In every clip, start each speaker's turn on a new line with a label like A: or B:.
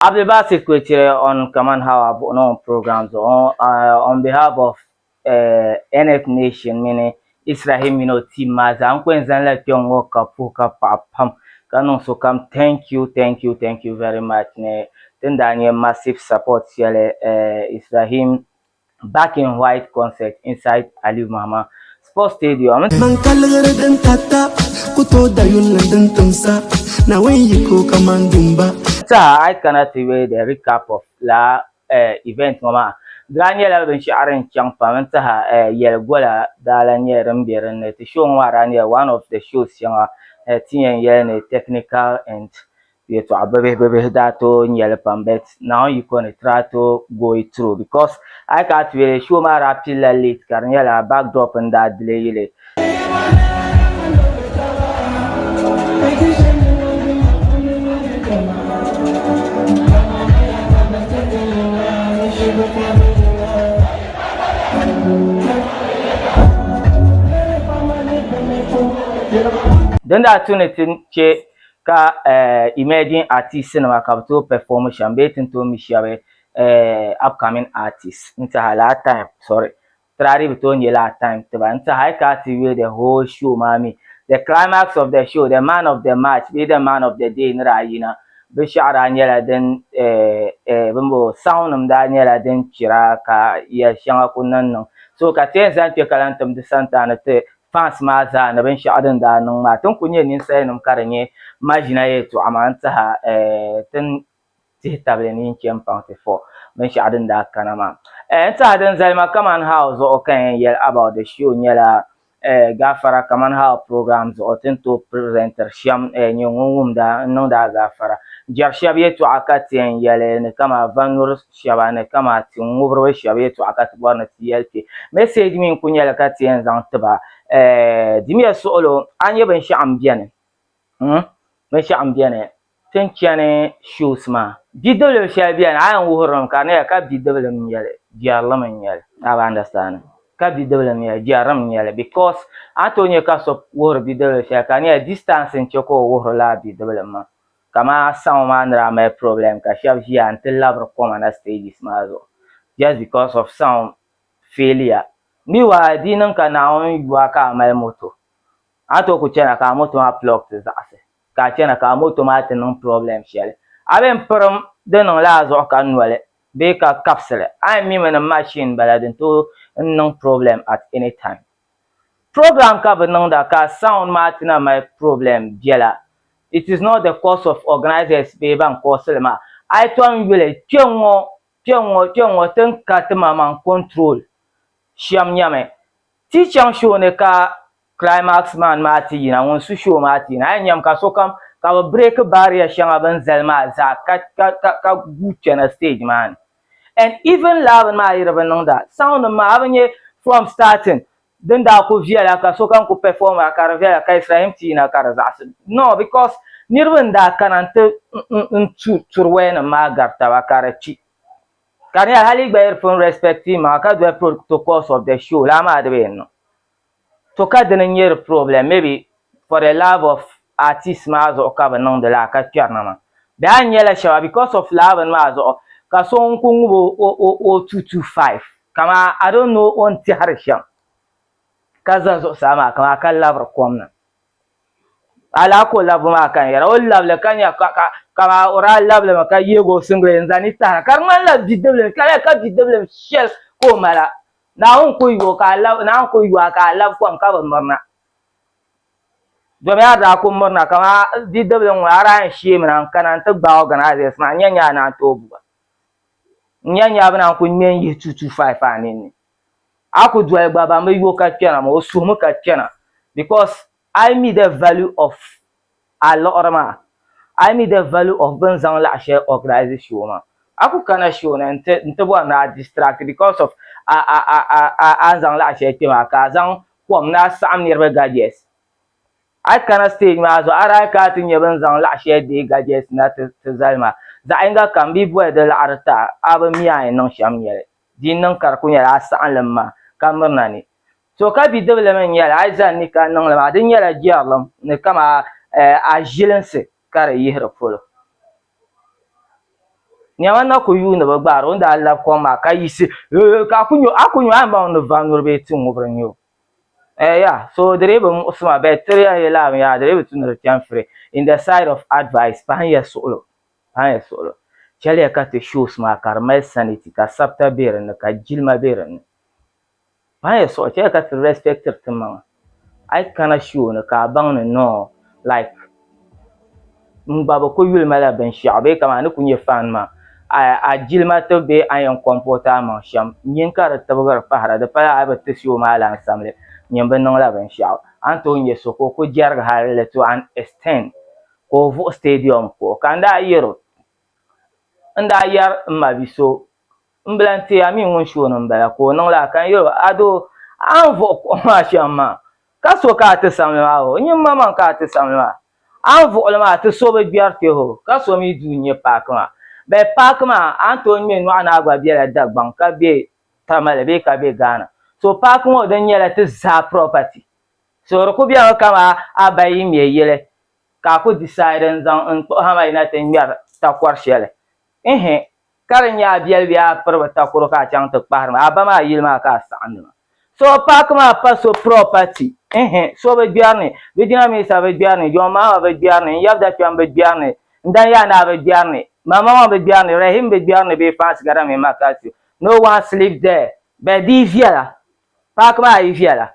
A: Abdelbasit Kwechire on Command How no programs on behalf of NF Nation, meaning Israel, team Maza, Unquenza let young work up, pam. Canon so come, thank you very much. Then Daniel massive support here, Israel back in white concert inside Ali Mahama Sports Stadium. I cannot wait the recap of la event mama. Daniel ben sharing chang pamenta yel gola dala nyerem bieren to show one of the shows yang tin yen technical and you to ababe dato nyel pambet. Now you can try to go it through because I can't really show my rapila late karnyela backdrop and that delay. Then that tune che ka emerging artist cinema capital performance baiting to mishawe upcoming artists into hala time sorry trari biton yela time to into high cat the whole show mami the climax of the show the man of the match be the man of the day nra yina be shara nyela den bimbo sound da nyela den chira ka ya shanga kunan no so ka ten zan te kalantum de santana te fans maza na ben sha'adin da nan ma tun kunye nin sai num karanye majina ye to amanta ha tun ti tablenin champion 4 ben sha'adin da kana ma ta dan zalma kaman house o kan yel about the show nyala gafara kaman how programs o to presenter sham nyongum da no da gafara jar shabiye to akatien yele ne kama vanur shabane kama ti ngubro shabiye to akat borna tiyelti message min kunyala katien zan taba dimiya su'ulo an yi bin sha'an biyan bin sha'an biyan tun kyane shows ma bidawle sha biyan ayan wuhurum ka ne ka bidawle min yale jiyarla min yale I understand ka bidawle min yale jiyarla min yale because atonye ka so wuhur bidawle sha ka ne distance in choko wuhur la bidawle ma kama sound man ra my problem ka shab jiya until labra common stages ma zo just because of sound failure ni wa dinan ka na on yuwa ka mai moto ato ku cena ka moto ma plug te zase ka cena ka moto ma te non problem shele aben prom de non la zo ka nwale be ka capsule I mi men machine baladin to non problem at any time program ka non da ka sound ma tina my problem jela it is not the cause of organizers be ban cause ma I ton wile tiongo ten ka te man control Shiam nyame teaching show ne ka climax man mati na won su show mati na nyam ka so kam ka break barrier shanga ban zelma za ka guche na stage man and even love ma iraban nong da sound ma abanye from starting then da ko via la ka so kam ko perform ka via ka Israel ti na ka za no because nirban da kanante turwen ma garta wa karachi Can you hali by from respecting ma ka do protocols of the show la ma de no to ka de nyer problem maybe for the love of artist ma zo ka ba non de la ka tierna ma da nyela shawa because of love ma zo ka so nkungu o 225 kama I don't know on ti harshen ka zan zo sama kama kan love komna ala ko love ma kan yara o love le kan ya kama ora lable maka yego single nzani ta karman la bidable kala ka bidable shell ko mala na on ko yo ka lab na on ko yo ka lab ko ka ban marna do me ada ko marna kama bidable ngara shi mina kana ta gba organize ma nyanya na to bu nyanya bana ko nyen yi 225 anini aku do e baba me yo ka kena mo so mo ka kena because I mean the value of a lot of I mean the value of Benzang la share organization ma. Aku kana show na nte bo na distract because of azang la share tema ka zang kwam na sam nirba gadgets. I kana stage ma zo ara ka tin ye Benzang la share de gadgets na te zalma. Za inga kan bi bo de la arta aba miya non sham yele. Din non kar kunya la san lamma kamar ni. So ka bi development yele ai zan ni kan non la din yele jiarlam ne kama a jilense kare yihra polo nyama na ku yuuni bi gbaari o daa labi kom maa ka yisi ka a ku nyo a baŋ ni va nuri bee ti ŋubiri nyo yeah, so dere bi muɣisima bɛ tiri yɛla ya dere bi tu ni di chɛn firi in the side of advice paɣan yɛ suɣulo chɛliya ka ti shows maa ka di mali sanity ka sabita bɛ dinni ka jilima bɛ dinni paɣan yɛ suɣulo chɛliya ka ti respectiri ti maŋa a yi kana show ni ka a baŋ ni no like n gba bi ku yulima la binshaɣu bee kama ni ku nyɛ fan maa a jilima ti bee a yɛn kɔmpota a maŋ shɛm nyin ka di tibigiri pahara di pala a bi ti show maa laasamli nyɛ bi niŋla binshaɣu a ni tooi nyɛ so ka o ku jɛrigi halili to an extent ka o vuɣu stadium kuɣu ka n daa yɛri n ma bi so n bilan teya mi ŋun show ni n bala ka o niŋla kan yɛri ado a ni vuɣu kuɣu maa shɛm maa ka so ka a ti samli maa o nyim ma maŋ ka a ti samli maa a ni vuɣuli maa ti so bi gbɛri te ho ka so mi duu nyɛ paaki maa bɛ paaki maa a ni tooi ŋmɛ nyɔɣu naa gba bɛla Dagbaŋ ka bɛ Tamale bee ka bɛ Ghana so paaki ŋɔ din nyɛla ti zaa property so di ku bɛmi kama a bayi ŋmɛ yili ka a ku decide n zaŋ n kpuɣi hama yina ti ŋmɛri takɔri shɛli ka di nyɛ a biɛli a piri bi takoro ka a chaŋ ti kpahiri maa a ba maa yili maa ka a saɣindi maa so paaki maa pa so property so bi gbɛrini bi jiranbiisa bi gbɛrini John Mahama bi gbɛrini Nyabda kpɛm bi gbɛrini Ndanyana bi gbɛrini Mama ŋɔ bi gbɛrini Rahim bi gbɛrini bee Fansi Gadam Makasi no one sleep there bɛ di viɛla paaki maa yi viɛla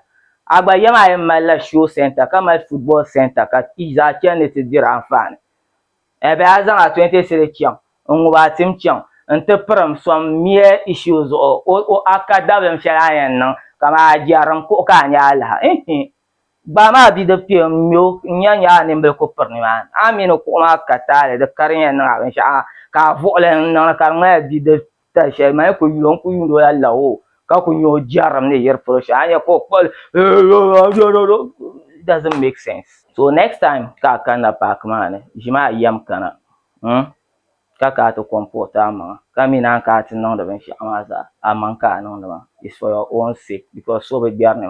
A: a gba yɛ maa yɛn malila show center ka mali football center ka zaa chɛni ti diri anfaani bɛ a zaŋ a 20 chaŋ n ŋubi a tim chaŋ n ti pirim some mere issue zuɣu o a ka dablim shɛli a yɛn niŋ kama a jɛrim kuɣu ka a nya a laha gba maa bidib kpɛ n ŋmɛ n nya a nimbili ku piri nimaani a mini kuɣu maa ka taali di kari yɛn niŋ a binshaɣu ka a vuɣuli n niŋ ka di ŋmana bidib tali shɛli ma ku yulo n ku yuundi o la lao ka ku nyɛ o jɛrim ni yiri polo shɛli a nya ka o kpali it doesn't make sense so next time ka a kanna paaki maa ni ʒi maa yɛm kana ka ka a ti kɔmpota a maŋa ka mi naan ka a ti niŋdi binshaɣu maa zaa a maŋ ka a niŋdi maa it's for your own sake because so bi gbɛri ni